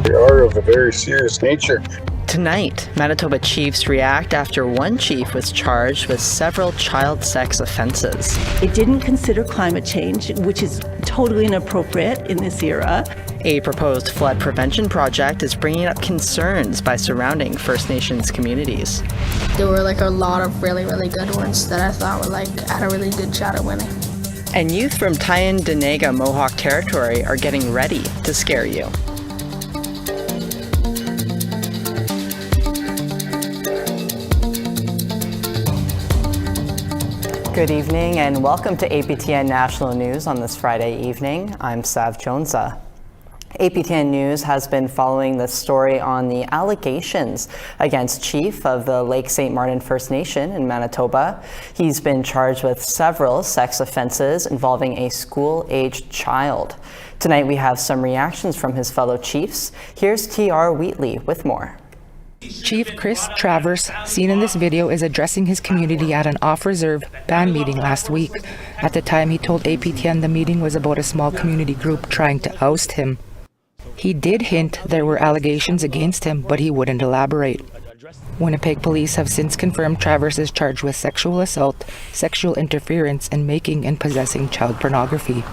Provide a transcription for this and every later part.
They are of a very serious nature. Tonight, Manitoba chiefs react after one chief was charged with several child sex offences. It didn't consider climate change, which is totally inappropriate in this era. A proposed flood prevention project is bringing up concerns by surrounding First Nations communities. There were a lot of really good ones that I thought were had a really good shot at winning. And youth from Tanda Mohawk territory are getting ready to scare you. Good evening and welcome to APTN National News on this Friday evening. I'm Sav Jonza. APTN News has been following the story on the allegations against Chief of the Lake St. Martin First Nation in Manitoba. He's been charged with several sex offences involving a school-aged child. Tonight we have some reactions from his fellow chiefs. Here's T.R. Wheatley with more. Chief Chris Travers, seen in this video, is addressing his community at an off-reserve band meeting last week. At the time, he told APTN the meeting was about a small community group trying to oust him. He did hint there were allegations against him, but he wouldn't elaborate. Winnipeg police have since confirmed Travers is charged with sexual assault, sexual interference, and making and possessing child pornography.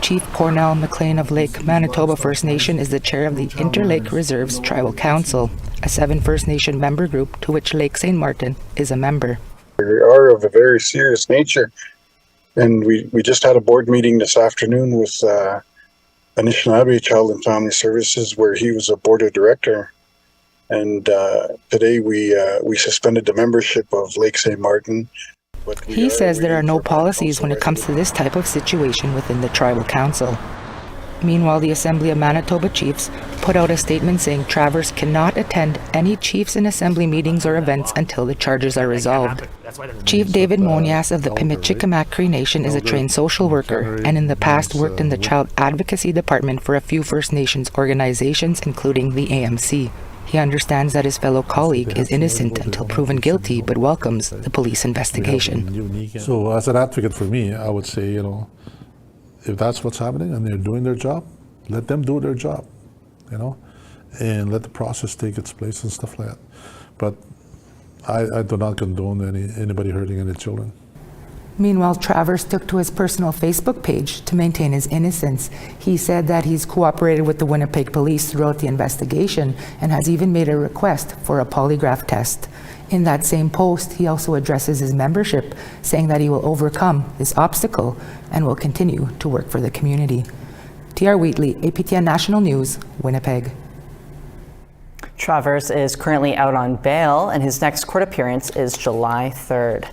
Chief Cornell McLean of Lake Manitoba First Nation is the chair of the Interlake Reserves Tribal Council, a 7 First Nation member group to which Lake St. Martin is a member. They are of a very serious nature. And we just had a board meeting this afternoon with Anishinaabe Child and Family Services where he was a board of director. And today we suspended the membership of Lake St. Martin. He says there are no policies when it comes to this type of situation within the Tribal Council. Meanwhile, the Assembly of Manitoba Chiefs put out a statement saying Travers cannot attend any Chiefs in Assembly meetings or events until the charges are resolved. Chief David Monias of the Pimicikamak Cree Nation is a trained social worker and in the past worked in the Child Advocacy Department for a few First Nations organizations, including the AMC. He understands that his fellow colleague is innocent until proven guilty, but welcomes the police investigation. So as an advocate for me, I would say, if that's what's happening and they're doing their job, let them do their job, and let the process take its place and stuff like that. But I do not condone anybody hurting any children. Meanwhile, Travers took to his personal Facebook page to maintain his innocence. He said that he's cooperated with the Winnipeg police throughout the investigation and has even made a request for a polygraph test. In that same post, he also addresses his membership, saying that he will overcome this obstacle and will continue to work for the community. T.R. Wheatley, APTN National News, Winnipeg. Travers is currently out on bail and his next court appearance is July 3rd.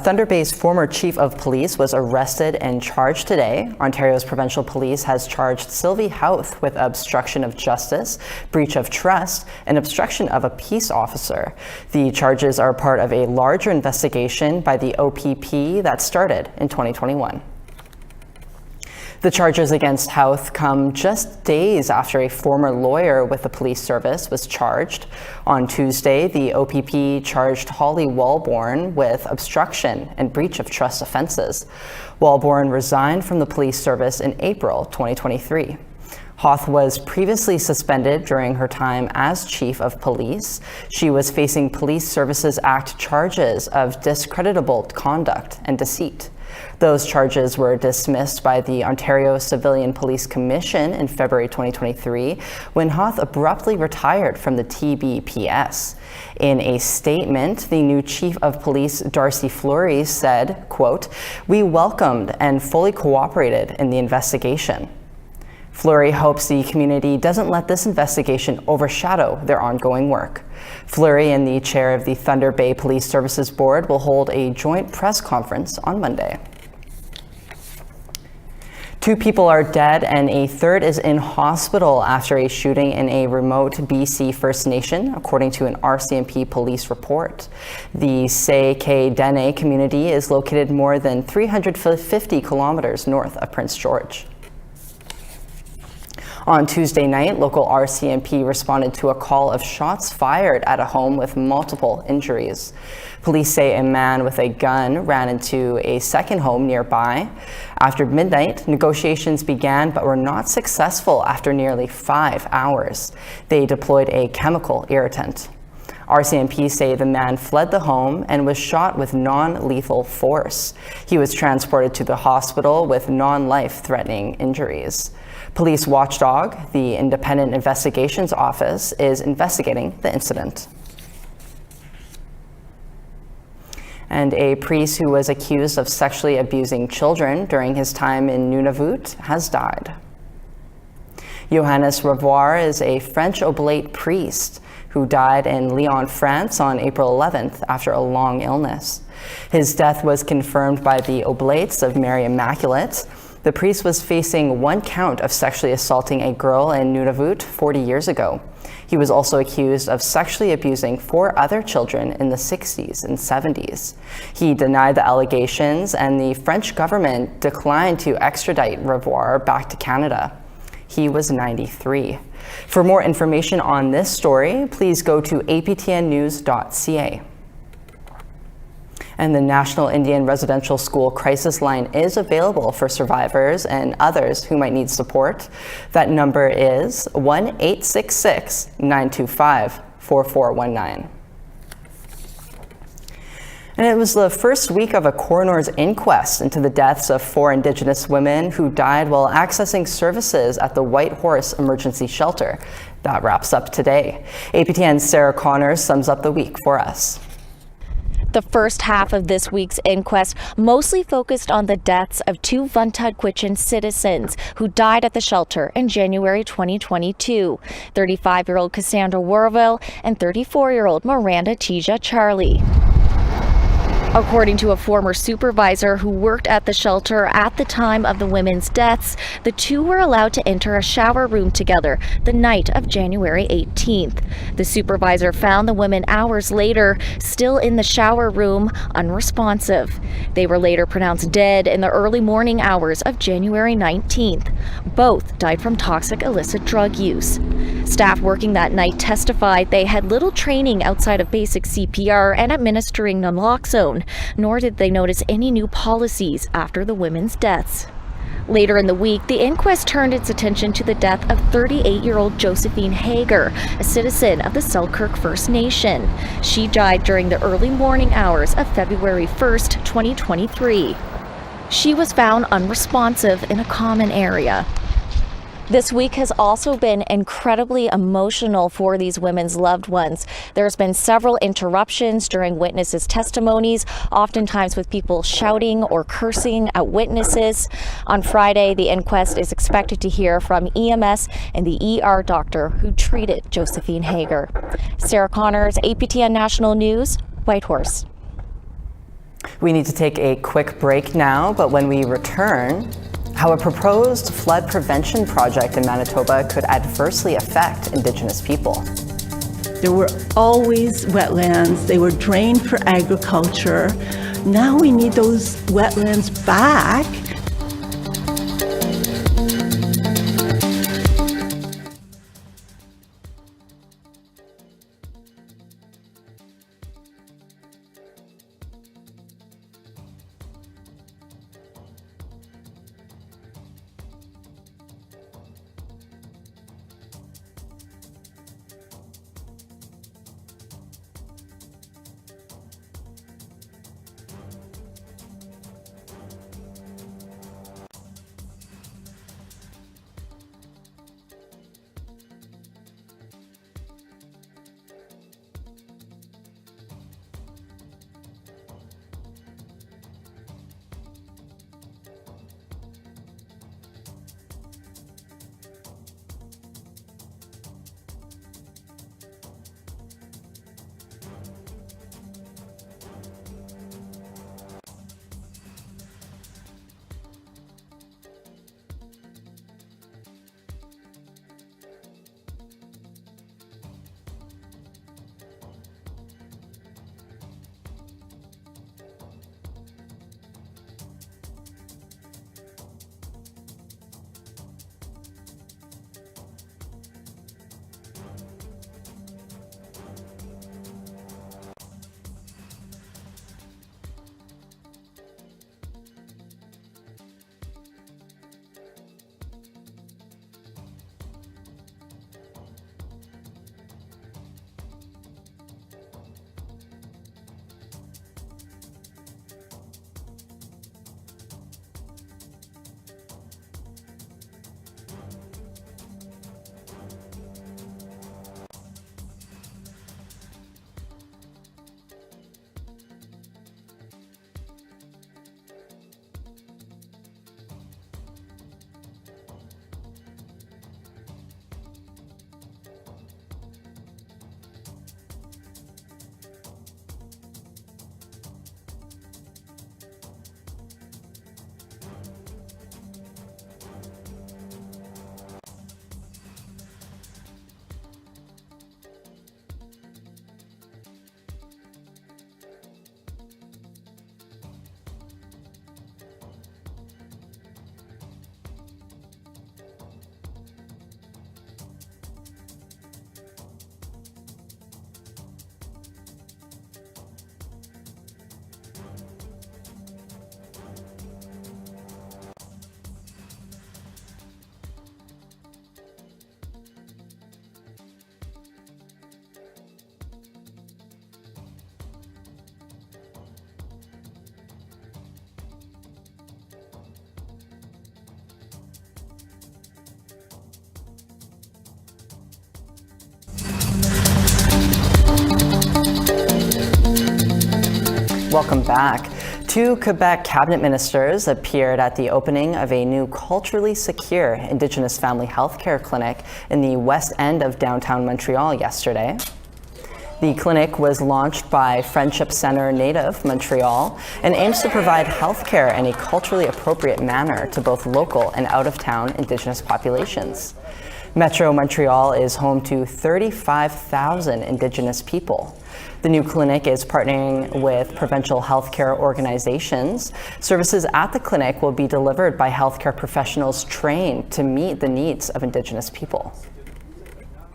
Thunder Bay's former chief of police was arrested and charged today. Ontario's provincial police has charged Sylvie Houth with obstruction of justice, breach of trust, and obstruction of a peace officer. The charges are part of a larger investigation by the OPP that started in 2021. The charges against Houth come just days after a former lawyer with the police service was charged. On Tuesday, the OPP charged Holly Walborn with obstruction and breach of trust offences. Walborn resigned from the police service in April 2023. Houth was previously suspended during her time as chief of police. She was facing Police Services Act charges of discreditable conduct and deceit. Those charges were dismissed by the Ontario Civilian Police Commission in February 2023 when Houth abruptly retired from the TBPS. In a statement, the new Chief of Police, Darcy Fleury, said, quote, "We welcomed and fully cooperated in the investigation." Fleury hopes the community doesn't let this investigation overshadow their ongoing work. Fleury and the chair of the Thunder Bay Police Services Board will hold a joint press conference on Monday. 2 people are dead and a third is in hospital after a shooting in a remote BC First Nation, according to an RCMP police report. The Say-Kay-Dene community is located more than 350 kilometers north of Prince George. On Tuesday night, local RCMP responded to a call of shots fired at a home with multiple injuries. Police say a man with a gun ran into a second home nearby. After midnight, negotiations began but were not successful after nearly 5 hours. They deployed a chemical irritant. RCMP say the man fled the home and was shot with non-lethal force. He was transported to the hospital with non-life-threatening injuries. Police watchdog, the Independent Investigations Office, is investigating the incident. And a priest who was accused of sexually abusing children during his time in Nunavut has died. Johannes Revoir is a French Oblate priest who died in Lyon, France on April 11th after a long illness. His death was confirmed by the Oblates of Mary Immaculate. The priest was facing 1 count of sexually assaulting a girl in Nunavut 40 years ago. He was also accused of sexually abusing 4 other children in the 60s and 70s. He denied the allegations, and the French government declined to extradite Revoir back to Canada. He was 93. For more information on this story, please go to aptnnews.ca. And the National Indian Residential School Crisis Line is available for survivors and others who might need support. That number is 1-866-925-4419. And it was the first week of a coroner's inquest into the deaths of 4 Indigenous women who died while accessing services at the White Horse Emergency Shelter. That wraps up today. APTN's Sarah Connors sums up the week for us. The first half of this week's inquest mostly focused on the deaths of 2 Vuntutquitchin citizens who died at the shelter in January 2022, 35-year-old Cassandra Warville and 34-year-old Miranda Tija Charlie. According to a former supervisor who worked at the shelter at the time of the women's deaths, the 2 were allowed to enter a shower room together the night of January 18th. The supervisor found the women hours later, still in the shower room, unresponsive. They were later pronounced dead in the early morning hours of January 19th. Both died from toxic illicit drug use. Staff working that night testified they had little training outside of basic CPR and administering naloxone, nor did they notice any new policies after the women's deaths. Later in the week, the inquest turned its attention to the death of 38-year-old Josephine Hager, a citizen of the Selkirk First Nation. She died during the early morning hours of February 1st, 2023. She was found unresponsive in a common area. This week has also been incredibly emotional for these women's loved ones. There's been several interruptions during witnesses' testimonies, oftentimes with people shouting or cursing at witnesses. On Friday, the inquest is expected to hear from EMS and the ER doctor who treated Josephine Hager. Sarah Connors, APTN National News, Whitehorse. We need to take a quick break now, but when we return, how a proposed flood prevention project in Manitoba could adversely affect Indigenous people. There were always wetlands. They were drained for agriculture. Now we need those wetlands back. Welcome back. Two Quebec cabinet ministers appeared at the opening of a new culturally secure Indigenous family healthcare clinic in the west end of downtown Montreal yesterday. The clinic was launched by Friendship Centre Native Montreal and aims to provide healthcare in a culturally appropriate manner to both local and out-of-town Indigenous populations. Metro Montreal is home to 35,000 Indigenous people. The new clinic is partnering with provincial healthcare organizations. Services at the clinic will be delivered by healthcare professionals trained to meet the needs of Indigenous people.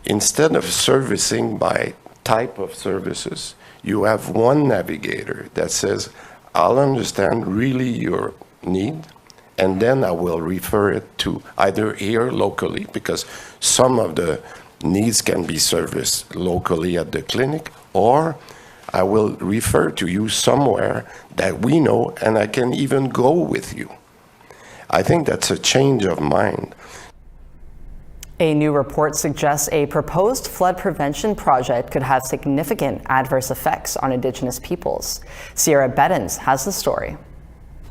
Instead of servicing by type of services, you have one navigator that says, I'll understand really your need, and then I will refer it to either here locally, because some of the needs can be serviced locally at the clinic, or I will refer to you somewhere that we know, and I can even go with you. I think that's a change of mind. A new report suggests a proposed flood prevention project could have significant adverse effects on Indigenous peoples. Sierra Bettens has the story.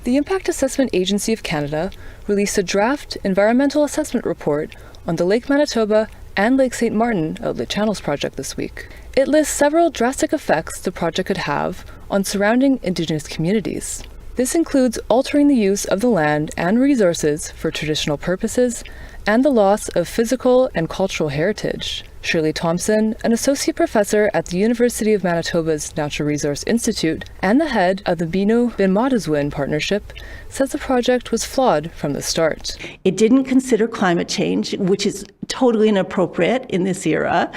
The Impact Assessment Agency of Canada released a draft environmental assessment report on the Lake Manitoba and Lake St. Martin Outlet Channels project this week. It lists several drastic effects the project could have on surrounding Indigenous communities. This includes altering the use of the land and resources for traditional purposes and the loss of physical and cultural heritage. Shirley Thompson, an associate professor at the University of Manitoba's Natural Resource Institute and the head of the Bino Bin-Madizwin Partnership, says the project was flawed from the start. It didn't consider climate change, which is totally inappropriate in this era,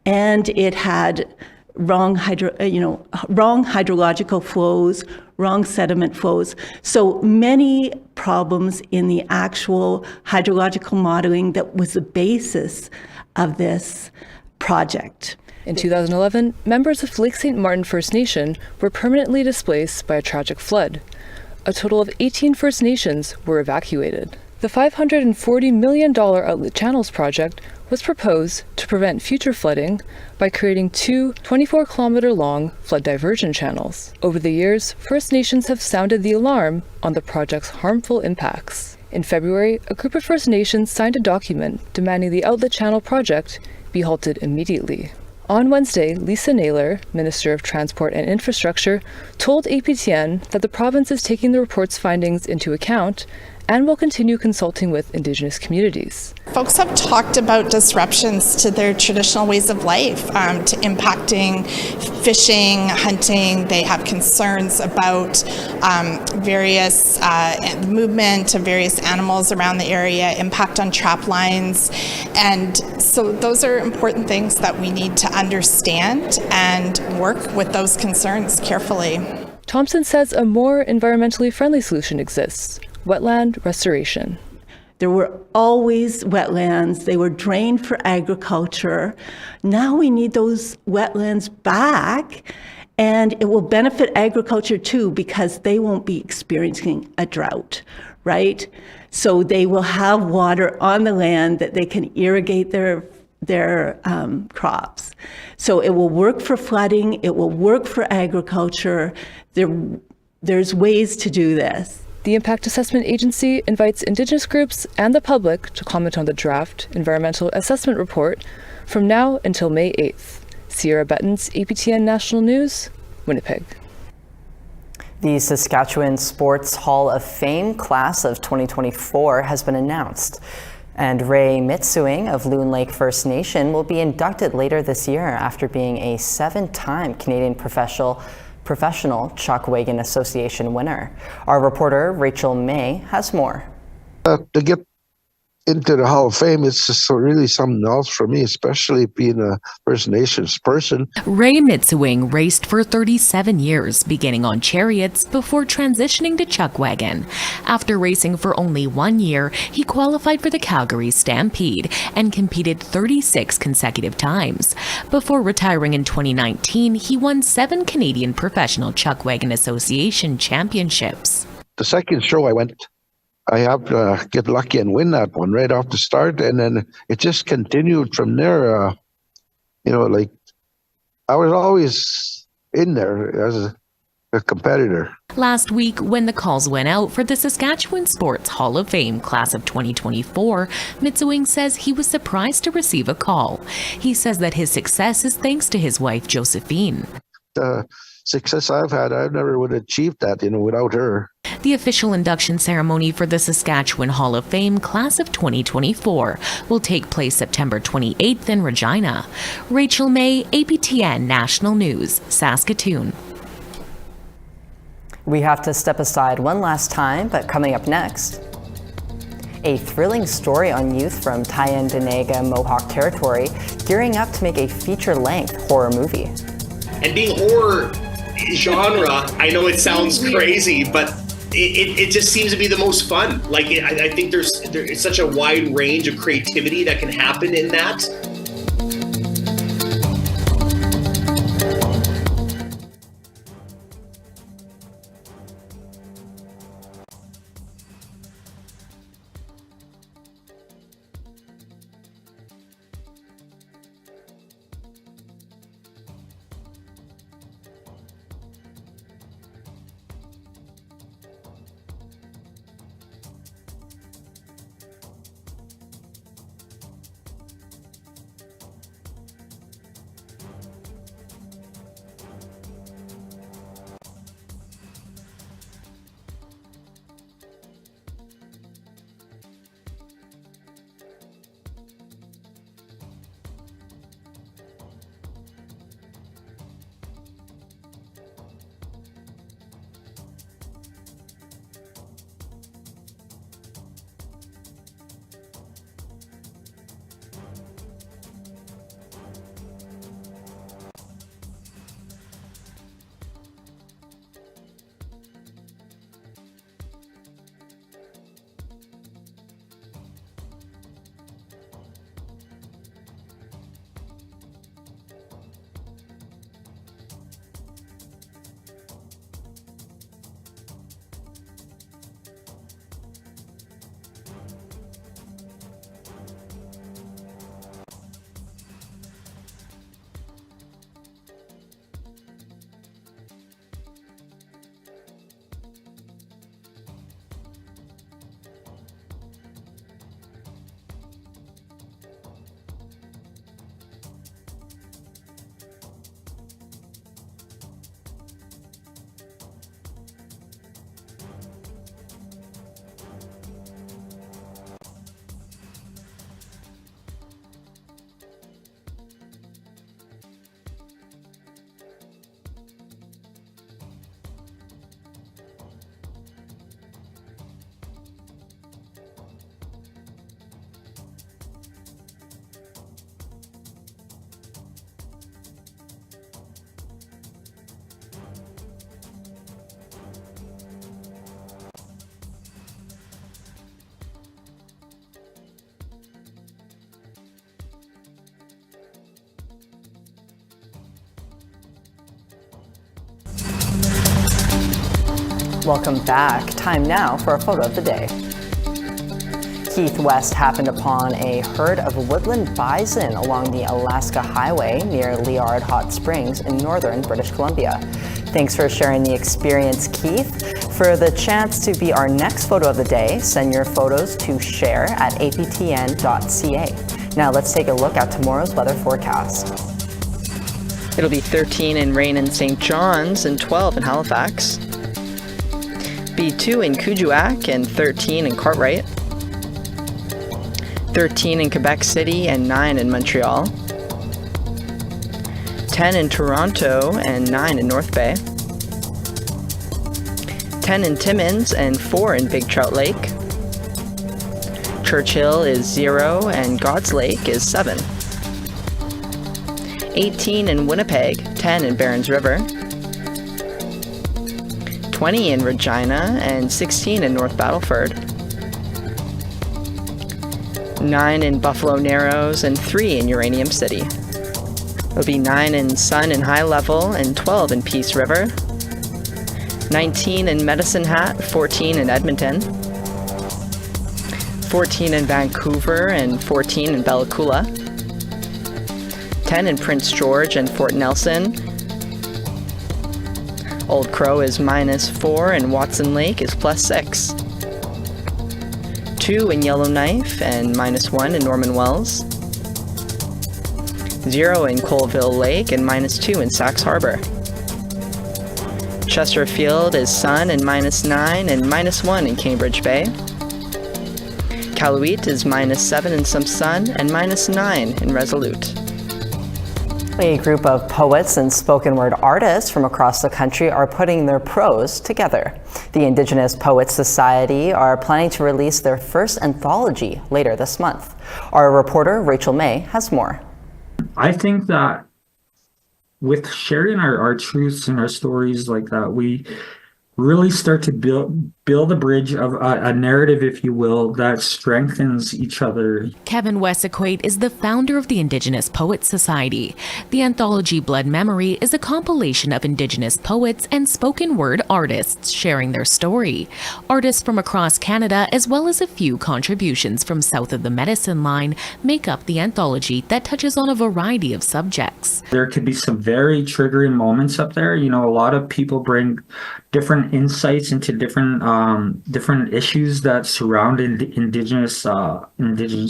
and it had wrong hydrological flows, wrong sediment flows. So many problems in the actual hydrological modeling that was the basis of this project. In 2011, members of Lake St. Martin First Nation were permanently displaced by a tragic flood. A total of 18 First Nations were evacuated. The $540 million Outlet Channels project was proposed to prevent future flooding by creating two 24-kilometer-long flood diversion channels. Over the years, First Nations have sounded the alarm on the project's harmful impacts. In February, a group of First Nations signed a document demanding the Outlet Channel project be halted immediately. On Wednesday, Lisa Naylor, Minister of Transport and Infrastructure, told APTN that the province is taking the report's findings into account and will continue consulting with Indigenous communities. Folks have talked about disruptions to their traditional ways of life, to impacting fishing, hunting. They have concerns about various movement of various animals around the area, impact on trap lines. And so those are important things that we need to understand and work with those concerns carefully. Thompson says a more environmentally friendly solution exists: wetland restoration. There were always wetlands. They were drained for agriculture. Now we need those wetlands back, and it will benefit agriculture too, because they won't be experiencing a drought, right? So they will have water on the land that they can irrigate their crops. So it will work for flooding. It will work for agriculture. There's ways to do this. The Impact Assessment Agency invites Indigenous groups and the public to comment on the draft Environmental Assessment Report from now until May 8th. Sierra Bettens, APTN National News, Winnipeg. The Saskatchewan Sports Hall of Fame class of 2024 has been announced, and Ray Mitsuing of Loon Lake First Nation will be inducted later this year after being a 7-time Canadian Professional Chuck-Wagon Association winner. Our reporter, Rachel May, has more. To get into the Hall of Fame, it's just really something else for me, especially being a First Nations person. Ray Mitsuing raced for 37 years, beginning on chariots before transitioning to Chuck-Wagon. After racing for only 1 year, he qualified for the Calgary Stampede and competed 36 consecutive times. Before retiring in 2019, he won 7 Canadian Professional Chuck-Wagon Association championships. The second show I have to get lucky and win that one right off the start, and then it just continued from there. Like I was always in there a competitor. Last week, when the calls went out for the Saskatchewan Sports Hall of Fame class of 2024, Mitsuing says he was surprised to receive a call. He says that his success is thanks to his wife, Josephine. The success I've had, I never would have achieved that, without her. The official induction ceremony for the Saskatchewan Hall of Fame class of 2024 will take place September 28th in Regina. Rachel May, APTN National News, Saskatoon. We have to step aside one last time, but coming up next, a thrilling story on youth from Tyendinaga Mohawk Territory gearing up to make a feature-length horror movie. And being horror genre, I know it sounds crazy, but it just seems to be the most fun. Like, I think there's such a wide range of creativity that can happen in that. Welcome back. Time now for a photo of the day. Keith West happened upon a herd of woodland bison along the Alaska Highway near Liard Hot Springs in northern British Columbia. Thanks for sharing the experience, Keith. For the chance to be our next photo of the day, send your photos to share@aptn.ca. Now let's take a look at tomorrow's weather forecast. It'll be 13 in rain in St. John's and 12 in Halifax. Be 2 in Kuujjuaq and 13 in Cartwright. 13 in Quebec City and 9 in Montreal. 10 in Toronto and 9 in North Bay. 10 in Timmins and 4 in Big Trout Lake. Churchill is 0 and God's Lake is 7. 18 in Winnipeg, 10 in Barons River. 20 in Regina and 16 in North Battleford. 9 in Buffalo Narrows and 3 in Uranium City. It'll be 9 in Sun and High Level and 12 in Peace River. 19 in Medicine Hat, 14 in Edmonton. 14 in Vancouver and 14 in Bella Coola. 10 in Prince George and Fort Nelson. Old Crow is -4 and Watson Lake is +6. 2 in Yellowknife and -1 in Norman Wells. 0 in Colville Lake and -2 in Sax Harbor. Chesterfield is sun and -9 and -1 in Cambridge Bay. Qaluit is -7 and some sun and -9 in Resolute. A group of poets and spoken word artists from across the country are putting their prose together. The Indigenous Poets Society are planning to release their first anthology later this month. Our reporter Rachel May has more. I think that with sharing our truths and our stories like that, we really start to build a bridge of a narrative, if you will, that strengthens each other. Kevin Wessaquate is the founder of the Indigenous Poets Society. The anthology Blood Memory is a compilation of Indigenous poets and spoken word artists sharing their story. Artists from across Canada, as well as a few contributions from south of the Medicine Line, make up the anthology that touches on a variety of subjects. There could be some very triggering moments up there. You know, a lot of people bring different insights into different issues that surround Indigenous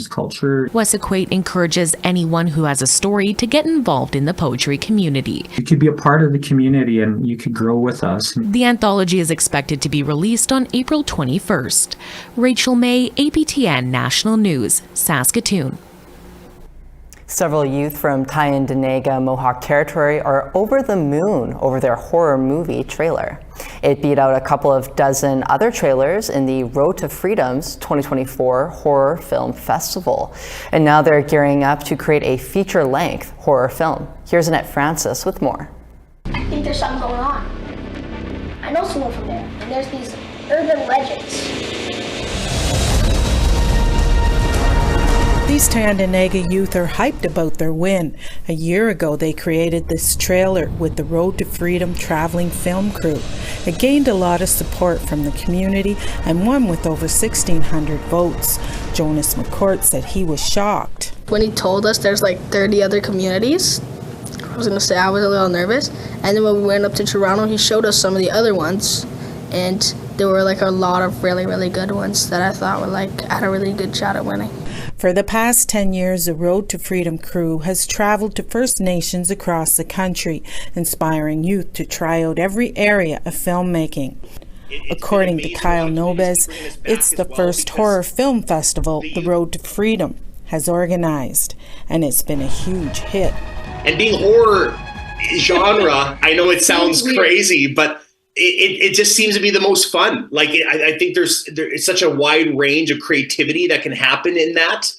culture. Wessaquate encourages anyone who has a story to get involved in the poetry community. You could be a part of the community and you could grow with us. The anthology is expected to be released on April 21st. Rachel May, APTN National News, Saskatoon. Several youth from Tanda Mohawk Territory are over the moon over their horror movie trailer. It beat out a couple of dozen other trailers in the Road to Freedom's 2024 Horror Film Festival. And now they're gearing up to create a feature-length horror film. Here's Annette Francis with more. I think there's something going on. I know someone from there, and there's these urban legends. These Tanda youth are hyped about their win. A year ago, they created this trailer with the Road to Freedom traveling film crew. It gained a lot of support from the community and won with over 1,600 votes. Jonas McCourt said he was shocked. When he told us there's like 30 other communities, I was going to say I was a little nervous. And then when we went up to Toronto, he showed us some of the other ones. And there were like a lot of really, really good ones that I thought were like had a really good shot at winning. For the past 10 years, the Road to Freedom crew has traveled to First Nations across the country, inspiring youth to try out every area of filmmaking. According to Kyle Nobes, it's the first horror film festival the Road to Freedom has organized, and it's been a huge hit. And being horror genre, I know it sounds crazy, but it just seems to be the most fun. Like I think there's such a wide range of creativity that can happen in that,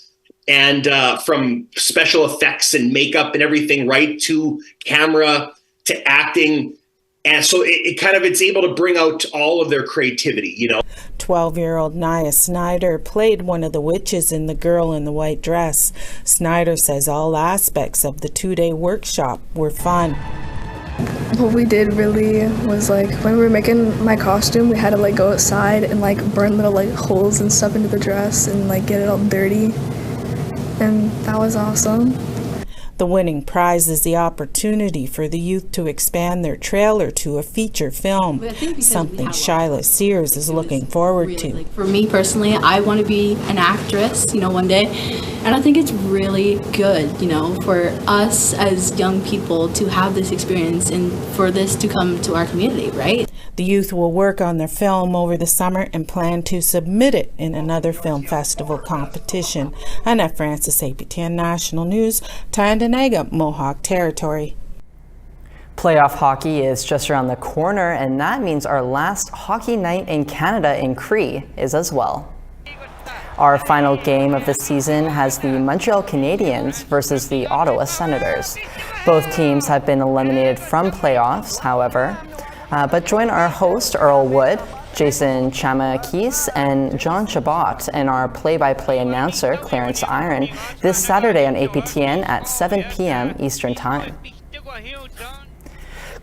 and from special effects and makeup and everything, right to camera to acting, and so it's able to bring out all of their creativity. You know, 12-year-old Nia Snyder played one of the witches in The Girl in the White Dress. Snyder says all aspects of the 2-day workshop were fun. What we did really was like when we were making my costume, we had to like go outside and like burn little like holes and stuff into the dress and like get it all dirty, and that was awesome. The winning prize is the opportunity for the youth to expand their trailer to a feature film, something Shyla Sears is looking forward to. For me personally, I want to be an actress, one day. And I think it's really good, for us as young people to have this experience and for this to come to our community, right? The youth will work on their film over the summer and plan to submit it in another film festival competition. Annette Francis, APTN National News, Tanda Mohawk Territory. Playoff hockey is just around the corner, and that means our last hockey night in Canada in Cree is as well. Our final game of the season has the Montreal Canadiens versus the Ottawa Senators. Both teams have been eliminated from playoffs, however. But join our host, Earl Wood, Jason Chamakis, and John Chabot, and our play-by-play announcer, Clarence Iron, this Saturday on APTN at 7 p.m. Eastern Time.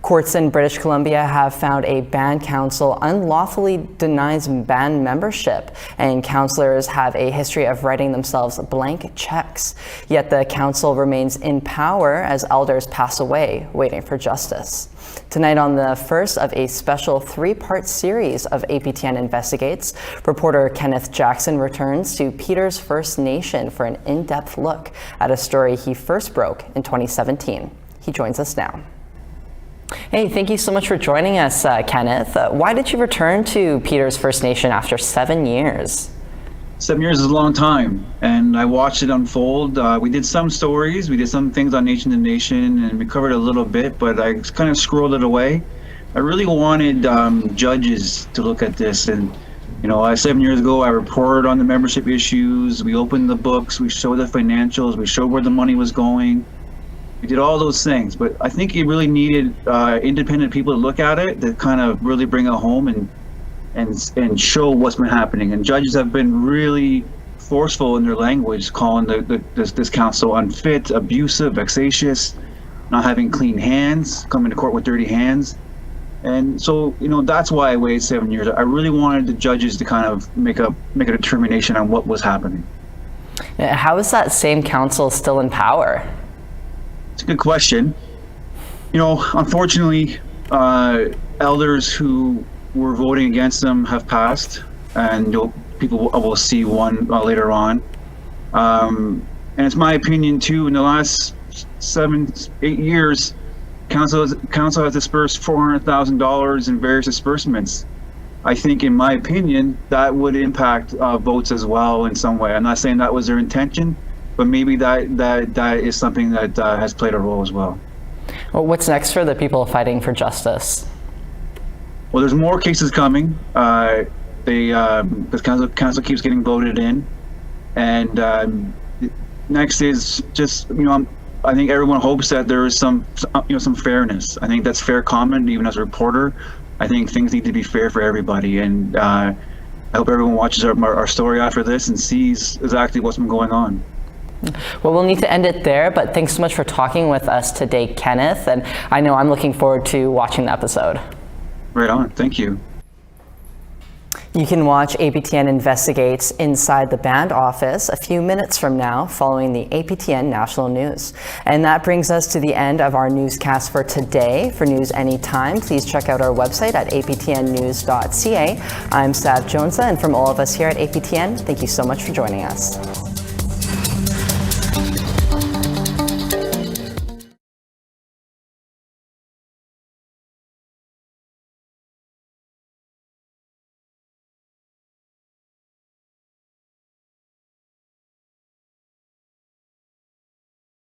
Courts in British Columbia have found a band council unlawfully denies band membership, and councillors have a history of writing themselves blank checks. Yet the council remains in power as elders pass away, waiting for justice. Tonight, on the first of a special three-part series of APTN Investigates, reporter Kenneth Jackson returns to Peters First Nation for an in-depth look at a story he first broke in 2017. He joins us now. Hey, thank you so much for joining us, Kenneth. Why did you return to Peters First Nation after 7 years? 7 years is a long time, and I watched it unfold. We did some stories, we did some things on Nation to Nation, and we covered a little bit, but I kind of scrolled it away. I really wanted judges to look at this, and 7 years ago, I reported on the membership issues, we opened the books, we showed the financials, we showed where the money was going. We did all those things, but I think it really needed independent people to look at it, to kind of really bring it home and show what's been happening. And judges have been really forceful in their language, calling this council unfit, abusive, vexatious, not having clean hands, coming to court with dirty hands. And so, that's why I waited 7 years. I really wanted the judges to kind of make a determination on what was happening. How is that same council still in power? It's a good question. Unfortunately, elders who were voting against them have passed, and people will see one later on. And it's my opinion too, in the last 7-8 years, council has dispersed $400,000 in various disbursements. I think, in my opinion, that would impact votes as well in some way. I'm not saying that was their intention, but maybe that is something that has played a role as well. Well, what's next for the people fighting for justice? Well, there's more cases coming. Because council keeps getting voted in, and next is just I think everyone hopes that there is some fairness. I think that's fair comment. Even as a reporter, I think things need to be fair for everybody, and I hope everyone watches our story after this and sees exactly what's been going on. Well, we'll need to end it there, but thanks so much for talking with us today, Kenneth, and I know I'm looking forward to watching the episode. Right on. Thank you. You can watch APTN Investigates inside the band office a few minutes from now following the APTN National News. And that brings us to the end of our newscast for today. For news anytime, please check out our website at aptnnews.ca. I'm Sav Jonesa, and from all of us here at APTN, thank you so much for joining us.